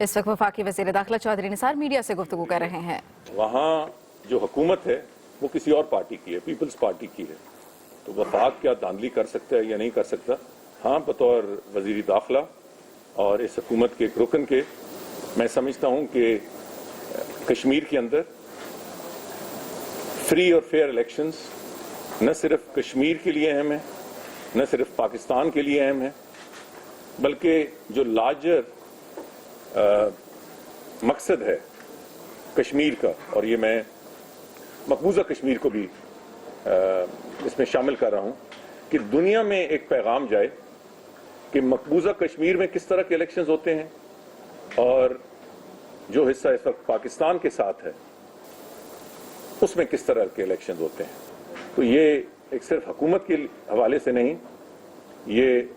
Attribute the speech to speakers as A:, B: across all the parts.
A: इस वक्त वफाकी वज़ीर दाखिला चौधरी निसार मीडिया से गुफ्तगू कर रहे हैं।
B: वहाँ जो हुकूमत है वो किसी और पार्टी की है, पीपल्स पार्टी की है, तो वफाक क्या धांधली कर सकता है या नहीं कर सकता। हाँ, बतौर वज़ीर दाखिला और इस हुकूमत के एक रुकन के मैं समझता हूँ कि कश्मीर के अंदर फ्री और फेयर इलेक्शंस न सिर्फ कश्मीर के लिए अहम है, न सिर्फ पाकिस्तान के लिए अहम है, बल्कि जो लार्जर मकसद है कश्मीर का, और ये मैं मकबूजा कश्मीर को भी इसमें शामिल कर रहा हूं कि दुनिया में एक पैगाम जाए कि मकबूजा कश्मीर में किस तरह के इलेक्शंस होते हैं और जो हिस्सा इस वक्त पाकिस्तान के साथ है उसमें किस तरह के इलेक्शंस होते हैं। तो ये एक सिर्फ हुकूमत के हवाले से नहीं, ये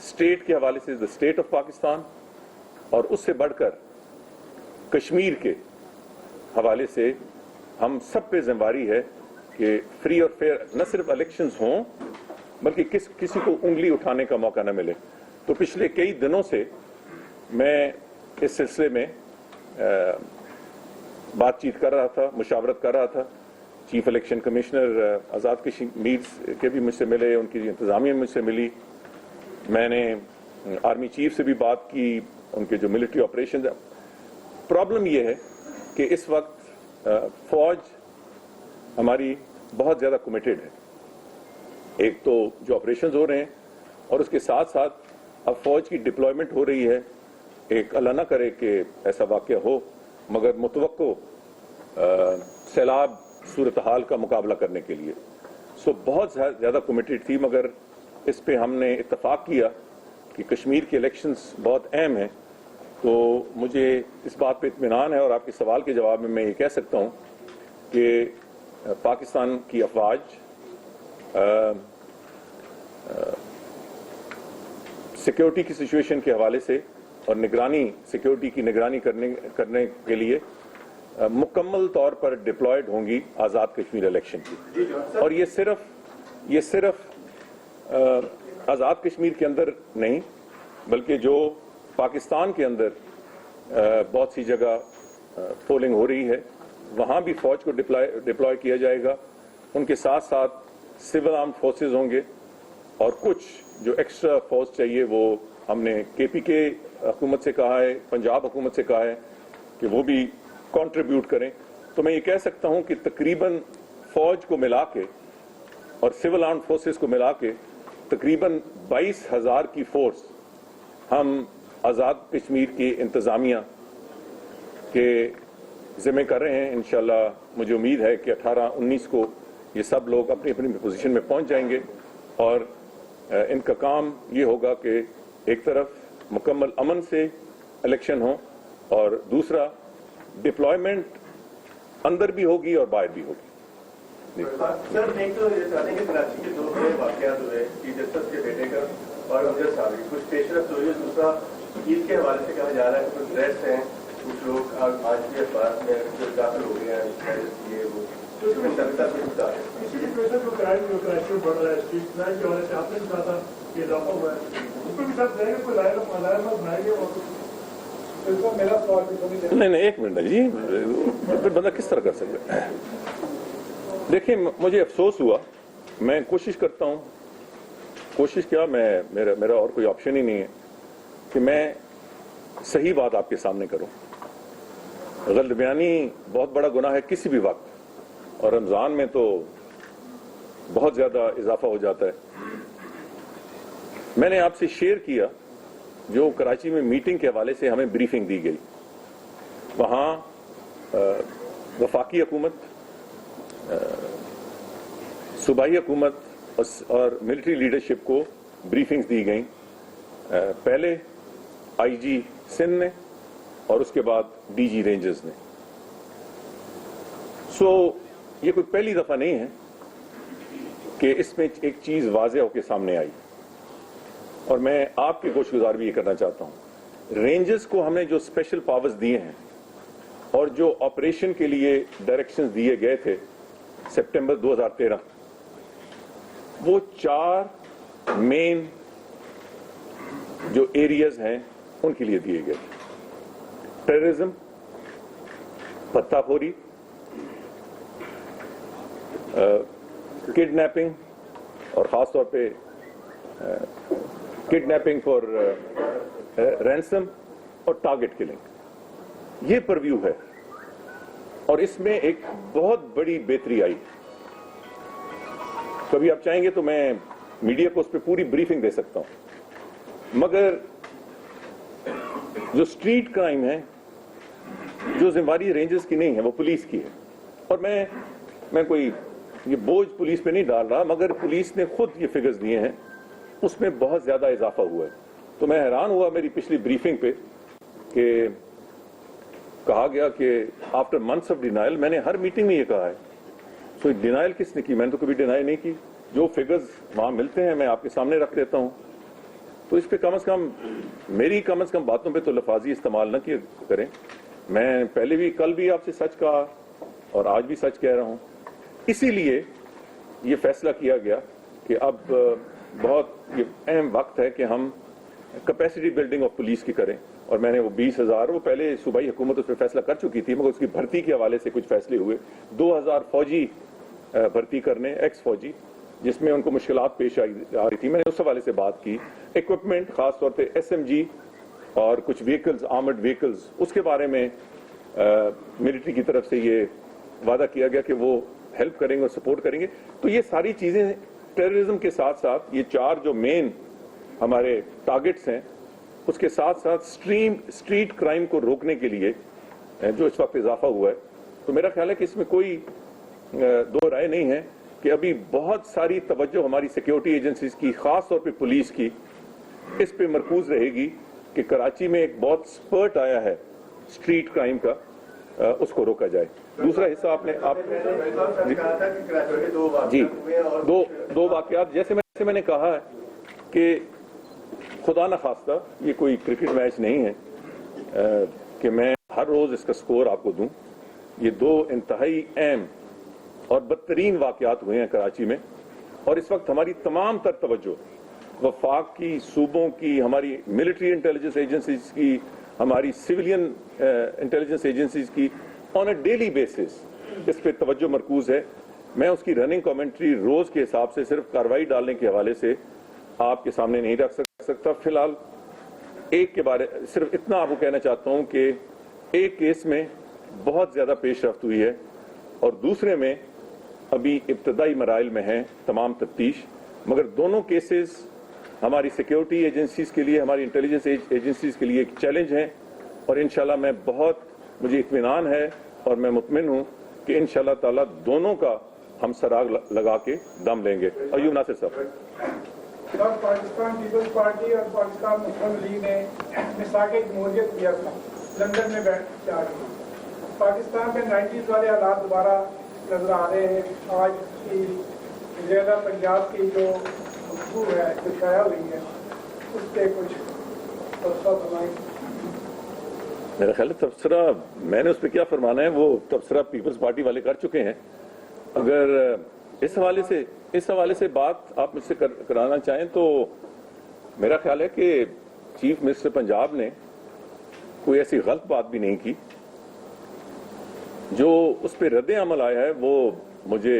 B: स्टेट के हवाले से, द स्टेट ऑफ पाकिस्तान, और उससे बढ़कर कश्मीर के हवाले से हम सब पे जिम्मेदारी है कि फ्री और फेयर न सिर्फ इलेक्शंस हों बल्कि किसी को उंगली उठाने का मौका न मिले। तो पिछले कई दिनों से मैं इस सिलसिले में बातचीत कर रहा था, मुशावरत कर रहा था। Chief election commissioner Azad Kashmir के भी मुझसे मिले, उनकी इंतज़ामिया मुझसे मिली, मैंने आर्मी चीफ से भी बात की, उनके जो मिलिट्री ऑपरेशन है। प्रॉब्लम ये है कि इस वक्त फौज हमारी बहुत ज़्यादा कमिटेड है। एक तो जो ऑपरेशंस हो रहे हैं और उसके साथ साथ अब फौज की डिप्लॉयमेंट हो रही है। एक अल्लाह न करे कि ऐसा वाक़या हो, मगर मुतवक्को सैलाब सूरत हाल का मुकाबला करने के लिए सो बहुत ज़्यादा कमिटेड थी। मगर इस पे हमने इत्तफाक किया कि कश्मीर के इलेक्शंस बहुत अहम हैं। तो मुझे इस बात पे इत्मीनान है और आपके सवाल के जवाब में मैं ये कह सकता हूँ कि पाकिस्तान की अफवाज सिक्योरिटी की सिचुएशन के हवाले से और सिक्योरिटी की निगरानी करने के लिए मुकम्मल तौर पर डिप्लॉयड होंगी आज़ाद कश्मीर इलेक्शन की। और ये सिर्फ आज़ाद कश्मीर के अंदर नहीं बल्कि जो पाकिस्तान के अंदर बहुत सी जगह पोलिंग हो रही है वहाँ भी फौज को डिप्लॉय किया जाएगा। उनके साथ साथ सिविल आर्म्ड फोर्सेस होंगे और कुछ जो एक्स्ट्रा फोर्स चाहिए वो हमने केपीके हुकूमत से कहा है, पंजाब हुकूमत से कहा है कि वो भी कंट्रीब्यूट करें। तो मैं ये कह सकता हूँ कि तकरीबन फौज को मिला के और सिविल आर्म्ड फोर्सेस को मिला के तकरीबन 22,000 की फोर्स हम आज़ाद कश्मीर की इंतज़ामिया के ज़िम्मे कर रहे हैं। इंशाल्लाह मुझे उम्मीद है कि 18-19 को ये सब लोग अपनी अपनी पोजीशन में पहुंच जाएंगे और इनका काम ये होगा कि एक तरफ मुकम्मल अमन से इलेक्शन हो और दूसरा डिप्लॉयमेंट अंदर भी होगी और बाहर भी होगी।
C: सर, एक तो ये चाहते हैं कि कराची के 2 बड़े वाक़यात हुए, चीफ जस्टिस के बेटे का और अमजद साहब की, कुछ पेशरफ स्टोरी, दूसरा ईद के हवाले से कहा जा रहा है कुछ थ्रेट्स हैं, कुछ लोग आज भी अखबार में दाखिल हो गए हैं, ये वो तो इसमें लगता है इसी प्रेशर को क्राइम जो कराची में बढ़ रहा है, स्ट्रीट क्राइम के हवाले से आपने भी कहा था कि इजाफा हुआ है, उसको भी साथ रहेंगे, कोई लायक बनाएंगे और मेरा सवाल
B: नहीं, एक मिनट जी, फिर बंदा किस तरह कर सकता है। देखिए, मुझे अफसोस हुआ, मैं कोशिश करता हूँ, कोशिश क्या, मेरा और कोई ऑप्शन ही नहीं है कि मैं सही बात आपके सामने करूं। गलत बयानी बहुत बड़ा गुनाह है किसी भी वक्त, और रमज़ान में तो बहुत ज़्यादा इजाफा हो जाता है। मैंने आपसे शेयर किया जो कराची में मीटिंग के हवाले से हमें ब्रीफिंग दी गई, वहाँ वफाकी हुकूमत, सूबाई हुकूमत और मिलिट्री लीडरशिप को ब्रीफिंग्स दी गई, पहले आईजी सिंध ने और उसके बाद डीजी रेंजर्स ने। ये कोई पहली दफा नहीं है कि इसमें एक चीज वाज़ेह होकर सामने आई, और मैं आपके गोशगुजार भी ये करना चाहता हूं। रेंजर्स को हमने जो स्पेशल पावर्स दिए हैं और जो ऑपरेशन के लिए डायरेक्शंस दिए गए थे सितंबर 2013, वो 4 मेन जो एरियाज हैं उनके लिए दिए गए। टेररिज्म, पत्ताखोरी, किडनैपिंग और ख़ास तौर पे किडनैपिंग फॉर रैंसम और टारगेट किलिंग, ये परव्यू है। और इसमें एक बहुत बड़ी बेहतरी आई। कभी आप चाहेंगे तो मैं मीडिया को उस पर पूरी ब्रीफिंग दे सकता हूं, मगर जो स्ट्रीट क्राइम है, जो जिम्मेवारी रेंजर्स की नहीं है, वो पुलिस की है। और मैं कोई ये बोझ पुलिस पे नहीं डाल रहा, मगर पुलिस ने खुद ये फिगर्स दिए हैं, उसमें बहुत ज्यादा इजाफा हुआ है। तो मैं हैरान हुआ मेरी पिछली ब्रीफिंग पे कि कहा गया कि आफ्टर मंथ्स ऑफ डिनाइल, मैंने हर मीटिंग में ये कहा है, सो डिनाइल किसने की? मैंने तो कभी डिनाई नहीं की। जो फिगर्स वहां मिलते हैं मैं आपके सामने रख देता हूं। तो इस पे कम से कम मेरी कम से कम बातों पे तो लफाजी इस्तेमाल न किए करें। मैं पहले भी, कल भी आपसे सच कहा और आज भी सच कह रहा हूं। इसीलिए ये फैसला किया गया कि अब बहुत ये अहम वक्त है कि हम कैपेसिटी बिल्डिंग ऑफ पुलिस की करें। और मैंने वो 20,000, वो पहले सूबाई हुकूमत उस पर फैसला कर चुकी थी, मगर उसकी भर्ती के हवाले से कुछ फैसले हुए। 2,000 फौजी भर्ती करने, एक्स फौजी, जिसमें उनको मुश्किलात पेश आ रही थी। मैंने उस हवाले से बात की। इक्विपमेंट, खास तौर पे SMG और कुछ व्हीकल्स, आर्मर्ड व्हीकल्स, उसके बारे में मिलिट्री की तरफ से ये वादा किया गया कि वो हेल्प करेंगे और सपोर्ट करेंगे। तो ये सारी चीजें टेररिज्म के साथ साथ ये 4 जो मेन हमारे टारगेट्स हैं, उसके साथ साथ स्ट्रीट क्राइम को रोकने के लिए जो इस वक्त इजाफा हुआ है। तो मेरा ख्याल है कि इसमें कोई दो राय नहीं है कि अभी बहुत सारी तवज्जो हमारी सिक्योरिटी एजेंसीज की, खास तौर पे पुलिस की, इस पे मरकूज रहेगी कि कराची में एक बहुत स्पर्ट आया है स्ट्रीट क्राइम का, उसको रोका जाए। दूसरा हिस्सा आपने जी दो वाकयात, जैसे मैंने कहा है कि खुदा न खास्ता ये कोई क्रिकेट मैच नहीं है कि मैं हर रोज इसका स्कोर आपको दूं। ये 2 इंतहाई अहम और बदतरीन वाकयात हुए हैं कराची में, और इस वक्त हमारी तमाम तर तवज्जो वफाक की, सूबों की, हमारी मिलिट्री इंटेलिजेंस एजेंसीज की, हमारी सिविलियन इंटेलिजेंस एजेंसीज की ऑन अ डेली बेसिस इस पे तवज्जो मरकूज है। मैं उसकी रनिंग कमेंट्री रोज के हिसाब से सिर्फ कार्रवाई डालने के हवाले से आपके सामने नहीं रख सकता। फिलहाल एक के बारे सिर्फ इतना आपको कहना चाहता हूं कि एक केस में बहुत ज्यादा पेशरफ्त हुई है और दूसरे में अभी इब्तदाई मराइल में है तमाम तफ्तीश, मगर दोनों केसेस हमारी सिक्योरिटी एजेंसीज के लिए, हमारी इंटेलिजेंस एजेंसीज के लिए एक चैलेंज है। और इंशाल्लाह मुझे इत्मीनान है और मैं मुतमिन हूं कि इंशाल्लाह ताला दोनों का हम सराग लगा के दम लेंगे। अयूब नासिर साहब।
D: पाकिस्तान पीपल्स पार्टी और पाकिस्तान मुस्लिम लीग ने मिसाके जमहूरियत किया था, लंदन में बैठ के पाकिस्तान में 90s वाले हालात दोबारा नजर आ रहे हैं। आज की ज़्यादा पंजाब की जो गुफ्तगू है, जो शाया हुई है, उस पर कुछ तबसरा फरमाएं।
B: मेरा ख्याल है तबसरा मैंने उस पर क्या फरमाना है, वो तबसरा पीपल्स पार्टी वाले कर चुके हैं। अगर इस हवाले से बात आप मुझसे कराना चाहें तो मेरा ख्याल है कि चीफ मिनिस्टर पंजाब ने कोई ऐसी गलत बात भी नहीं की। जो उस पर रद्द अमल आया है वो मुझे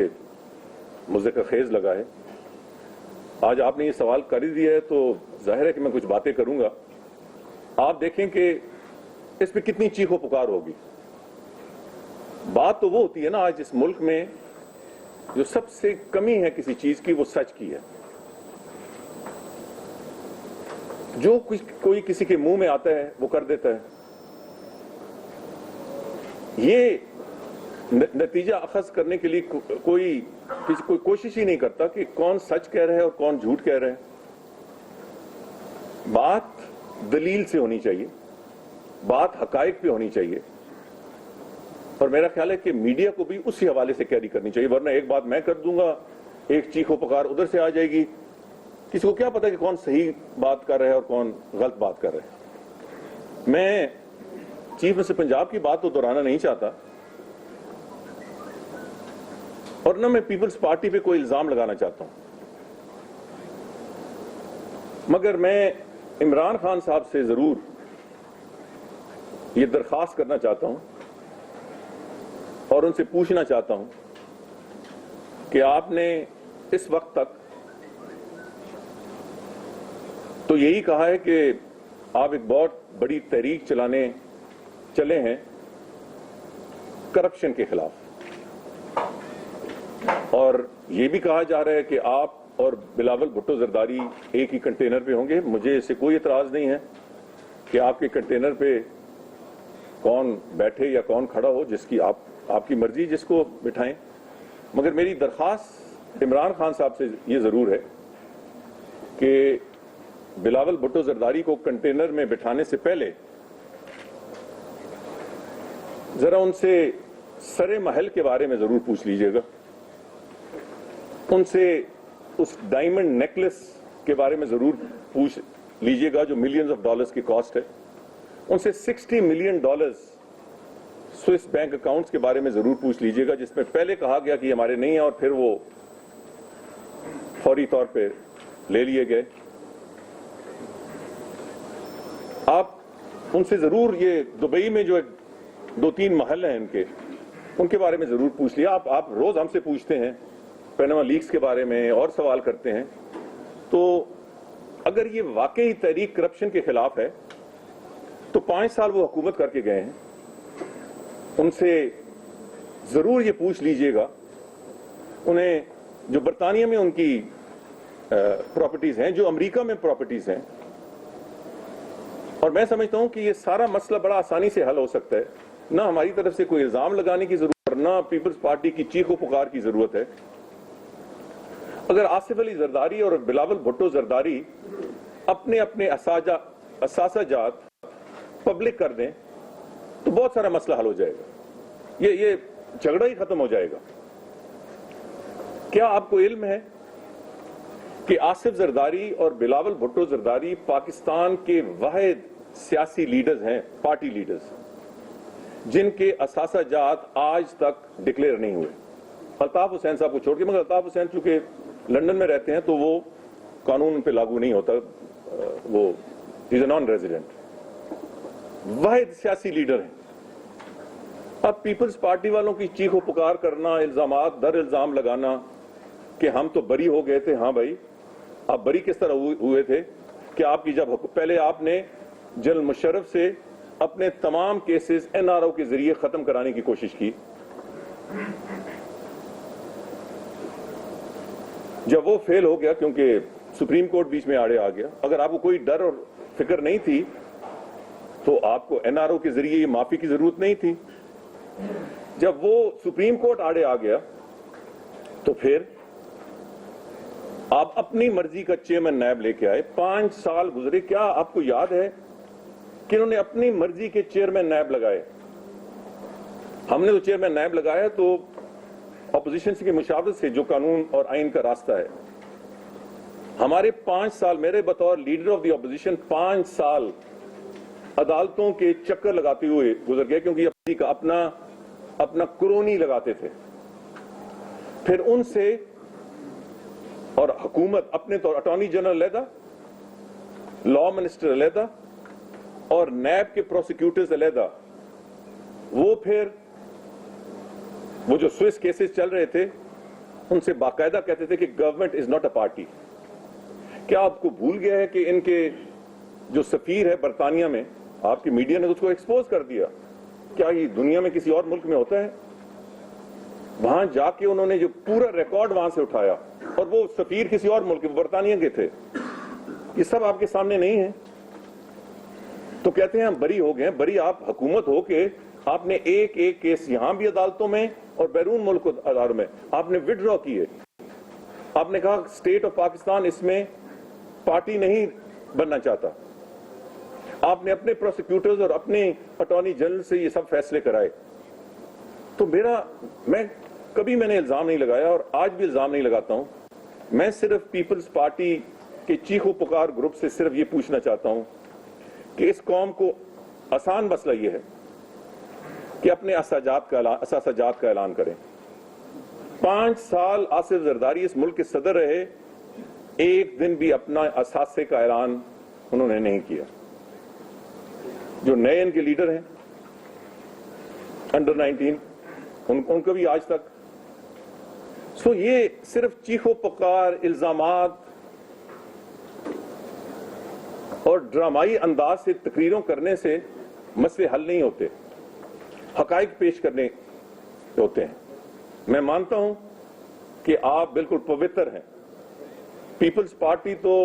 B: मुज़्ज़िक़ खेज़ लगा है। आज आपने ये सवाल कर ही दिया है तो जाहिर है कि मैं कुछ बातें करूंगा। आप देखें कि इस पर कितनी चीखो पुकार होगी। बात तो वो होती है ना, आज इस मुल्क में जो सबसे कमी है किसी चीज की, वो सच की है। जो कोई किसी के मुंह में आता है वो कर देता है। ये नतीजा अखज करने के लिए कोई कोशिश ही नहीं करता कि कौन सच कह रहा है और कौन झूठ कह रहा है। बात दलील से होनी चाहिए, बात हकायक पे होनी चाहिए। और मेरा ख्याल है कि मीडिया को भी उसी हवाले से कैरी करनी चाहिए, वरना एक बात मैं कर दूंगा, एक चीखो पुकार उधर से आ जाएगी। किसी को क्या पता कि कौन सही बात कर रहा है और कौन गलत बात कर रहा है। मैं चीफ मिनिस्टर पंजाब की बात तो दोहराना नहीं चाहता और ना मैं पीपल्स पार्टी पे कोई इल्जाम लगाना चाहता हूं, मगर मैं इमरान खान साहब से जरूर یہ درخواست کرنا چاہتا ہوں اور ان سے پوچھنا چاہتا ہوں کہ آپ نے اس وقت تک تو یہی کہا ہے کہ آپ ایک بہت بڑی تحریک چلے ہیں کرپشن کے خلاف، اور یہ بھی کہا جا رہا ہے کہ آپ اور بلاول بھٹو زرداری ایک ہی کنٹینر پہ ہوں گے۔ مجھے اس سے کوئی اعتراض نہیں ہے کہ آپ کے کنٹینر پہ کون بیٹھے یا کون کھڑا ہو، جس کی آپ کی مرضی، جس کو بٹھائیں، مگر میری درخواست عمران خان صاحب سے یہ ضرور ہے کہ بلاول بھٹو زرداری کو کنٹینر میں بٹھانے سے پہلے ذرا ان سے سر محل کے بارے میں ضرور پوچھ لیجئے گا، ان سے اس ڈائمنڈ نیکلس کے بارے میں ضرور پوچھ لیجئے گا جو ملینز آف ڈالرز کی کاسٹ ہے، ان سے $60 ملین سوئس بینک اکاؤنٹس کے بارے میں ضرور پوچھ لیجئے گا، جس میں پہلے کہا گیا کہ یہ ہمارے نہیں ہیں اور پھر وہ فوری طور پہ لے لیے گئے۔ آپ ان سے ضرور یہ دبئی میں جو 2-3 محل ہیں ان کے بارے میں ضرور پوچھ لیا۔ آپ روز ہم سے پوچھتے ہیں پیناما لیکس کے بارے میں اور سوال کرتے ہیں، تو اگر یہ واقعی تحریک کرپشن کے خلاف ہے تو 5 سال وہ حکومت کر کے گئے ہیں، ان سے ضرور یہ پوچھ لیجئے گا انہیں جو برطانیہ میں ان کی پراپرٹیز ہیں، جو امریکہ میں پراپرٹیز ہیں، اور میں سمجھتا ہوں کہ یہ سارا مسئلہ بڑا آسانی سے حل ہو سکتا ہے، نہ ہماری طرف سے کوئی الزام لگانے کی ضرورت، نہ پیپلز پارٹی کی چیخ و پکار کی ضرورت ہے۔ اگر آصف علی زرداری اور بلاول بھٹو زرداری اپنے اثاثہ جات پبلک کر دیں تو بہت سارا مسئلہ حل ہو جائے گا، یہ جھگڑا ہی ختم ہو جائے گا۔ کیا آپ کو علم ہے کہ آصف زرداری اور بلاول بھٹو زرداری پاکستان کے واحد سیاسی لیڈرز ہیں، پارٹی لیڈرز، جن کے اثاثہ جات آج تک ڈکلیئر نہیں ہوئے، الطاف حسین صاحب کو چھوڑ کے، مگر الطاف حسین چونکہ لندن میں رہتے ہیں تو وہ قانون ان پہ لاگو نہیں ہوتا، وہ از اے نان ریزیڈنٹ، واحد سیاسی لیڈر ہیں۔ اب پیپلز پارٹی والوں کی چیخ و پکار کرنا، الزامات در الزام لگانا کہ ہم تو بری ہو گئے تھے، ہاں بھائی آپ بری کس طرح ہوئے تھے کہ آپ کی جب پہلے آپ نے جنرل مشرف سے اپنے تمام کیسز NRO کے ذریعے ختم کرانے کی کوشش کی، جب وہ فیل ہو گیا کیونکہ سپریم کورٹ بیچ میں آڑے آ گیا، اگر آپ کو کوئی ڈر اور فکر نہیں تھی تو آپ کو NRO کے ذریعے یہ معافی کی ضرورت نہیں تھی۔ جب وہ سپریم کورٹ آڑے آ گیا تو پھر آپ اپنی مرضی کا چیئرمین نیب لے کے آئے، 5 سال گزرے، کیا آپ کو یاد ہے کہ انہوں نے اپنی مرضی کے چیئرمین نیب لگائے؟ ہم نے تو چیئرمین نیب لگایا تو اپوزیشن کی مشاورت سے، جو قانون اور آئین کا راستہ ہے۔ ہمارے 5 سال، میرے بطور لیڈر آف دی اپوزیشن 5 سال عدالتوں کے چکر لگاتے ہوئے گزر گئے، کیونکہ یہ اپنا کرونی لگاتے تھے۔ پھر ان سے اور حکومت اپنے طور، اٹارنی جنرل علیحدہ، لا منسٹر علیحدہ اور نیب کے پروسیکیوٹرز علیحدہ، وہ پھر وہ جو سوئس کیسز چل رہے تھے ان سے باقاعدہ کہتے تھے کہ government is not a party. کیا آپ کو بھول گیا ہے کہ ان کے جو سفیر ہے برطانیہ میں، آپ کی میڈیا نے اس کو ایکسپوز کر دیا، کیا یہ دنیا میں کسی اور ملک میں ہوتا ہے؟ وہاں جا کے انہوں نے جو پورا ریکارڈ وہاں سے اٹھایا، اور وہ سفیر کسی اور ملک کے، برطانیہ کے تھے، یہ سب آپ کے سامنے نہیں ہے۔ تو کہتے ہیں ہم بری ہو گئے ہیں۔ بری آپ حکومت ہو کے آپ نے ایک کیس یہاں بھی عدالتوں میں اور بیرون ملک اداروں میں آپ نے وڈرا کیے۔ آپ نے کہا اسٹیٹ آف پاکستان اس میں پارٹی نہیں بننا چاہتا۔ آپ نے اپنے پروسیکیوٹرز اور اپنے اٹارنی جنرل سے یہ سب فیصلے کرائے۔ تو میں نے الزام نہیں لگایا اور آج بھی الزام نہیں لگاتا ہوں، میں صرف پیپلز پارٹی کے چیخ و پکار گروپ سے صرف یہ پوچھنا چاہتا ہوں کہ اس قوم کو آسان مسئلہ یہ ہے کہ اپنے اثاثہ جات کا اعلان کریں۔ 5 سال آصف زرداری اس ملک کے صدر رہے، ایک دن بھی اپنا اثاثے کا اعلان انہوں نے نہیں کیا۔ جو نئے ان کے لیڈر ہیں अंडर 19 उनको भी आज तक। सो ये सिर्फ चीखो पुकार, इल्जामात और ड्रामाई अंदाज से तकरीरों करने से मसले हल नहीं होते, हकाइक पेश करने होते हैं। मैं मानता हूं कि आप बिल्कुल पवित्र हैं। पीपल्स पार्टी तो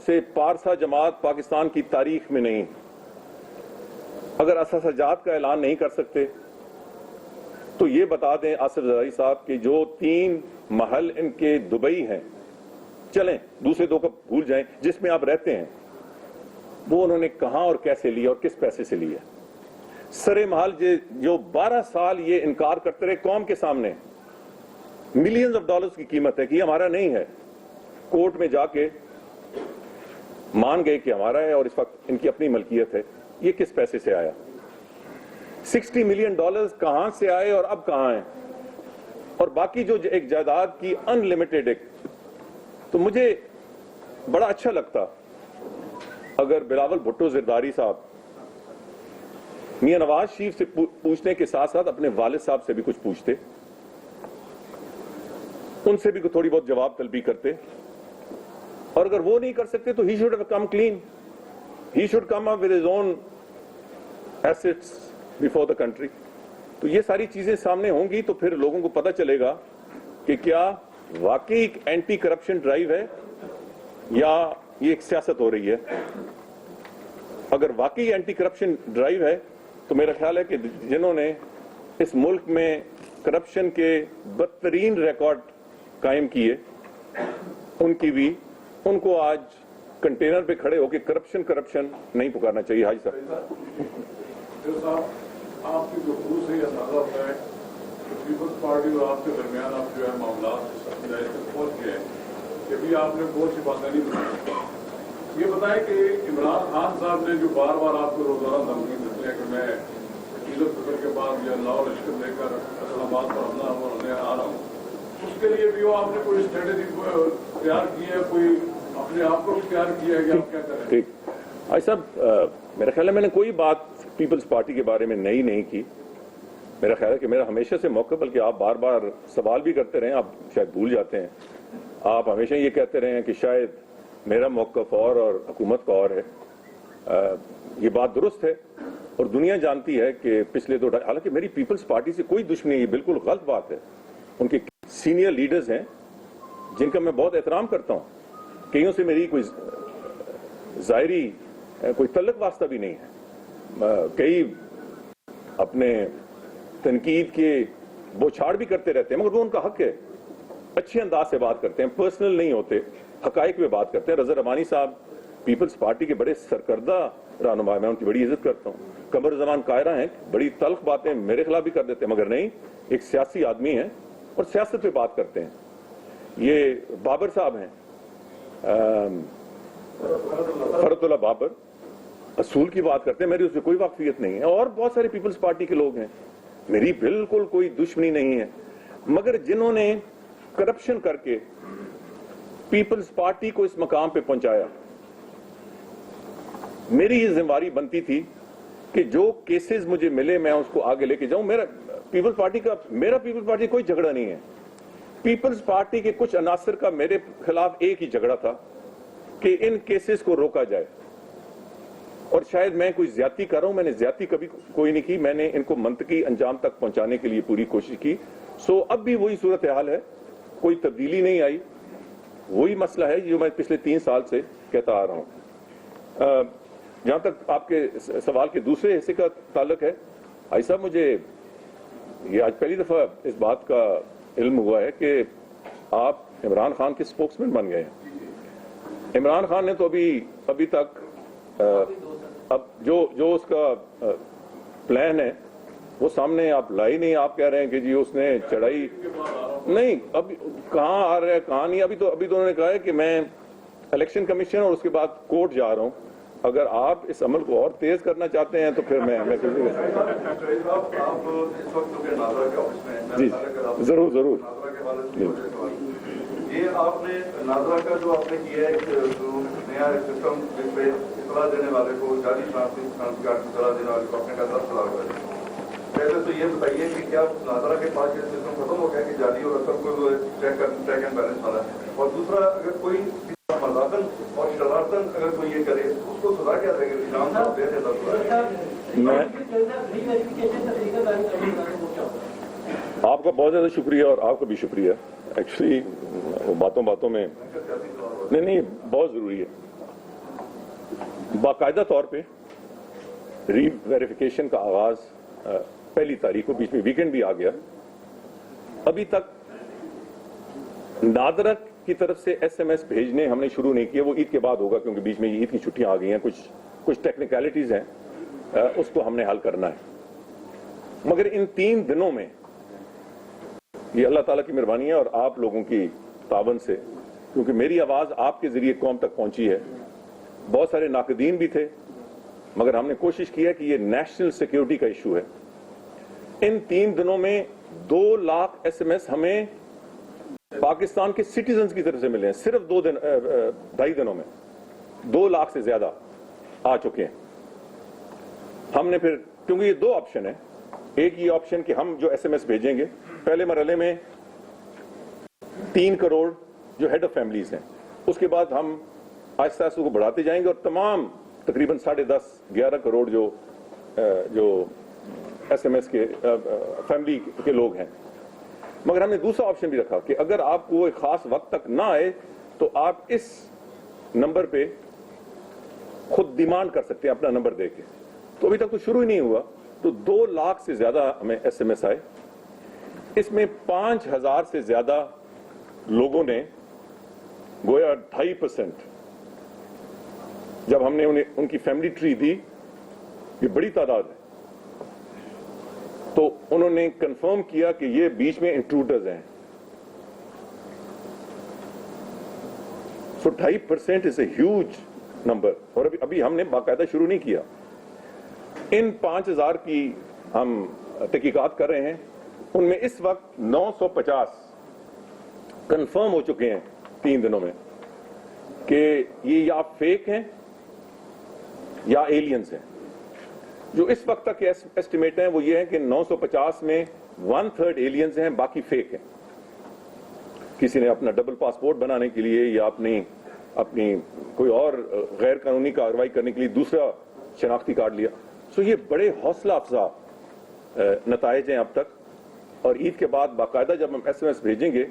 B: से पारसा जमात पाकिस्तान की तारीख में नहीं। अगर अससाजात का ऐलान नहीं कर सकते तो ये बता दें आसिफ जरदारी साहब कि जो 3 महल इनके दुबई हैं, चलें दूसरे 2 को भूल जाएं, जिसमें आप रहते हैं, वो उन्होंने कहां और कैसे लिया और किस पैसे से लिया। सरे महल जो 12 साल ये इनकार करते रहे कौम के सामने, मिलियंस ऑफ डॉलर्स की कीमत है कि हमारा नहीं है, कोर्ट में जाके मान गए कि हमारा है और इस वक्त इनकी अपनी मलकियत है। ये किस पैसे से आया? 60 मिलियन डॉलर्स कहां से आए और अब कहां हैं? और बाकी जो एक जायदाद की अनलिमिटेड एक, तो मुझे बड़ा अच्छा लगता अगर बिलावल भुट्टो जरदारी साहब मियां नवाज शरीफ से पूछने के साथ साथ अपने वालिद साहब से भी कुछ पूछते, उनसे भी थोड़ी बहुत जवाब तलबी करते। और अगर वो नहीं कर सकते तो he should have come clean, he should come up with his own assets before the country. तो ये सारी चीजें सामने होंगी तो फिर लोगों को पता चलेगा कि क्या वाकई एक एंटी करप्शन ड्राइव है या ये एक सियासत हो रही है। अगर वाकई एंटी करप्शन ड्राइव है तो मेरा ख्याल है कि जिन्होंने इस मुल्क में करप्शन के बदतरीन रिकॉर्ड कायम किए उनको आज कंटेनर पे खड़े होकर करप्शन नहीं पुकारना चाहिए। हाजी साहब,
E: आपकी जो खुद से अंदाजा होता है कि पीपल्स पार्टी और आपके दरमियान आप जो है मामला पहुंच गए हैं कि अभी आपने बहुत सी बातें नहीं बताई। ये बताएं कि इमरान खान साहब ने जो बार बार आपको रोजाना धमकी देते हैं कि मैं ईद उल फितर के बाद या लाहौर लश्कर लेकर इस्लामाबाद पर हमला होने आ रहा हूँ, उसके लिए भी आपने कोई स्ट्रेटेजी तैयार की है, कोई अपने आप को भी तैयार किया है कि आप क्या करें?
B: ठीक भाई साहब, मेरा ख्याल है मैंने कोई बात पीपल्स पार्टी के बारे में नई नहीं की। मेरा ख्याल है कि मेरा हमेशा से मौका, बल्कि आप बार बार सवाल भी करते रहे, आप शायद भूल जाते हैं, आप हमेशा ये कहते रहे हैं कि शायद मेरा मौकफ और हुकूमत का और है। ये बात दुरुस्त है और दुनिया जानती है कि पिछले 2 हालांकि मेरी पीपल्स पार्टी से कोई दुश्मनी, ये बिल्कुल गलत बात है। उनके सीनियर लीडर्स हैं जिनका मैं बहुत एहतराम करता हूँ, कईयों से मेरी कोई जाहिरी कोई तल्लक वास्ता भी नहीं है। कई अपने तनकीद के बौछाड़ भी करते रहते हैं, मगर वो उनका हक है, अच्छे अंदाज से बात करते हैं, पर्सनल नहीं होते, हकाइक में बात करते हैं। रज़ा रबानी साहब पीपल्स पार्टी के बड़े सरकर्दा रहनुमा, मैं उनकी बड़ी इज्जत करता हूँ। कमर जमान कायरा हैं, बड़ी तल्ख बातें मेरे खिलाफ भी कर देते हैं, मगर नहीं, एक सियासी आदमी हैं और सियासत पे बात करते हैं। ये बाबर साहब हैं, फरतुल्लाह बाबर, असूल की बात करते हैं, मेरी उससे कोई वाकफियत नहीं है। और बहुत सारे पीपल्स पार्टी के लोग हैं, मेरी बिल्कुल कोई दुश्मनी नहीं है, मगर जिन्होंने करप्शन करके पीपल्स पार्टी को इस मकाम पे पहुंचाया, मेरी ये जिम्मेदारी बनती थी कि जो केसेस मुझे मिले मैं उसको आगे लेके जाऊं। मेरा पीपल्स पार्टी कोई झगड़ा नहीं है। पीपल्स पार्टी के कुछ अनासर का मेरे खिलाफ एक ही झगड़ा था कि इन केसेस को रोका जाए, और शायद मैं कोई ज्यादती कर रहा हूं, मैंने ज्यादती कभी कोई नहीं की, मैंने इनको मंतकी अंजाम तक पहुंचाने के लिए पूरी कोशिश की। सो अब भी वही सूरत हाल है, कोई तब्दीली नहीं आई, वही मसला है जो मैं पिछले 3 साल से कहता आ रहा हूं। जहां तक आपके सवाल के दूसरे हिस्से का ताल्लुक है, भाई साहब, मुझे ये आज पहली दफा इस बात का इल्म हुआ है कि आप इमरान खान के स्पोक्समैन बन गए हैं। इमरान खान ने तो अभी तक अब जो उसका प्लान है वो सामने आप लाई नहीं। आप कह रहे हैं कि जी उसने चढ़ाई नहीं, अब कहाँ आ रहा है कहाँ नहीं। अभी तो उन्होंने कहा है कि मैं इलेक्शन कमीशन और उसके बाद कोर्ट जा रहा हूँ। अगर आप इस अमल को और तेज करना चाहते हैं तो फिर मैं जी जरूर
C: ये आपने नाजरा का जो आपने किया है, जो नया सिस्टम जिसमें इतला देने वाले को जाली ट्रांसफर की इतला देने वाले को अपने का 10 लाख। पहले तो ये बताइए कि क्या नादरा के पास ये सिस्टम खत्म हो गया कि जाली और रकम को ट्रैक एंड बैलेंस वाला है, और दूसरा अगर कोई मजाकन और शरारतन अगर कोई ये करे उसको सजा क्या देंगे? निजाम साहब दे देता
B: आपका बहुत ज़्यादा शुक्रिया और आपका भी शुक्रिया। एक्चुअली बातों बातों में नहीं बहुत ज़रूरी है। बाकायदा तौर पे री वेरिफिकेशन का आगाज़ 1 तारीख को, बीच में वीकेंड भी आ गया। अभी तक नादरा की तरफ से SMS भेजने हमने शुरू नहीं किए, वो ईद के बाद होगा क्योंकि बीच में ईद की छुट्टियां आ गई हैं, कुछ टेक्निकलिटीज़ हैं, उसको हमने हल करना है। मगर इन 3 दिनों में ये अल्लाह ताला की मेहरबानी है और आप लोगों की तावन से, क्योंकि मेरी आवाज़ आपके ज़रिए कौम तक पहुंची है। बहुत सारे नाकदीन भी थे, मगर हमने कोशिश की है कि ये नेशनल सिक्योरिटी का इशू है। इन 3 दिनों में 2 लाख SMS हमें पाकिस्तान के सिटीजन्स की तरफ से मिले हैं। सिर्फ 2.5 दिनों में 2 लाख से ज्यादा आ चुके हैं। हमने फिर, क्योंकि ये 2 ऑप्शन है, एक ये ऑप्शन कि हम जो SMS भेजेंगे पहले मरहले में 3 करोड़ जो हेड ऑफ फैमिलीज हैं, उसके बाद हम आहिस्ता आहिस्ता को बढ़ाते जाएंगे और तमाम तकरीबन 10.5-11 करोड़ जो SMS के फैमिली के लोग हैं। मगर हमने दूसरा ऑप्शन भी रखा कि अगर आपको एक खास वक्त तक ना आए तो आप इस नंबर पे खुद डिमांड कर सकते हैं अपना नंबर देके। तो अभी तक तो शुरू ही नहीं हुआ, तो 2 लाख से ज्यादा हमें SMS आए। इसमें 5,000 से ज्यादा लोगों ने, गोया 2.5%, जब हमने उन्हें उनकी फैमिली ट्री दी, ये बड़ी तादाद है, तो उन्होंने कंफर्म किया कि ये बीच में इंट्रूडर्स हैं। सो 2.5% इज ए ह्यूज नंबर, और अभी हमने बाकायदा शुरू नहीं किया। इन 5,000 की हम तहकीकात कर रहे हैं, उनमें इस वक्त 950 कंफर्म हो चुके हैं 3 दिनों में कि ये या फेक हैं या एलियंस हैं। जो इस वक्त तक के एस्टिमेट हैं वो ये है कि 950 में 1/3 एलियंस हैं, बाकी फेक हैं। किसी ने अपना डबल पासपोर्ट बनाने के लिए या अपनी कोई और गैर कानूनी कार्रवाई करने के लिए दूसरा शनाख्ती कार्ड लिया। सो ये बड़े हौसला अफजा नताइज हैं अब तक, और ईद के बाद बाकायदा जब हम SMS भेजेंगे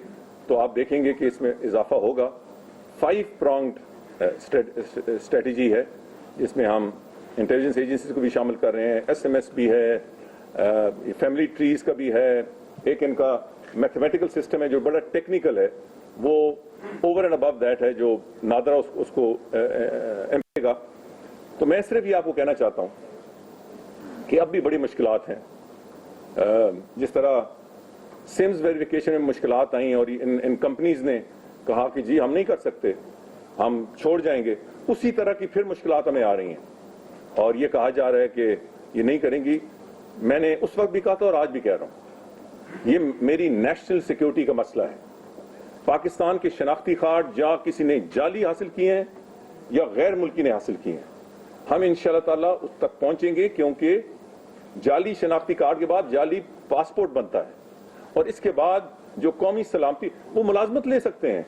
B: तो आप देखेंगे कि इसमें इजाफा होगा। 5-pronged स्ट्रेटेजी है, जिसमें हम इंटेलिजेंस एजेंसीज को भी शामिल कर रहे हैं, SMS भी है, फैमिली ट्रीज का भी है, एक इनका मैथमेटिकल सिस्टम है जो बड़ा टेक्निकल है, वो ओवर एंड अबव दैट है जो नादरा उसको एमपीगा। तो मैं सिर्फ ये आपको कहना चाहता हूं कि अब भी बड़ी मुश्किलात हैं। जिस तरह सिम्स वेरिफिकेशन में मुश्किलात आई और इन कंपनीज ने कहा कि जी हम नहीं कर सकते, हम छोड़ जाएंगे, उसी तरह की फिर मुश्किलात हमें आ रही हैं और ये कहा जा रहा है कि ये नहीं करेंगी। मैंने उस वक्त भी कहा था और आज भी कह रहा हूं, ये मेरी नेशनल सिक्योरिटी का मसला है। पाकिस्तान के शनाख्ती कार्ड या किसी ने जाली हासिल किए हैं या गैर मुल्की ने हासिल किए हैं, हम इंशाअल्लाह ताला उस तक पहुंचेंगे, क्योंकि जाली शनाख्ती कार्ड के बाद जाली पासपोर्ट बनता है और इसके बाद जो कौमी सलामती, वो मुलाजमत ले सकते हैं,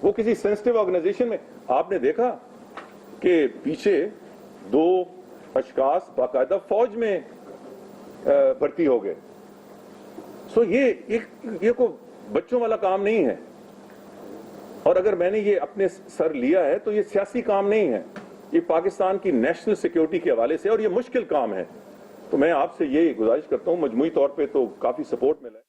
B: वो किसी सेंसिटिव ऑर्गेनाइजेशन में। आपने देखा कि पीछे 2 अशखास बाकायदा फौज में भर्ती हो गए। सो ये को बच्चों वाला काम नहीं है, और अगर मैंने ये अपने सर लिया है तो ये सियासी काम नहीं है, ये पाकिस्तान की नेशनल सिक्योरिटी के हवाले से, और ये मुश्किल काम है। तो मैं आपसे ये गुजारिश करता हूं, मजमूई तौर पे तो काफी सपोर्ट मिला है।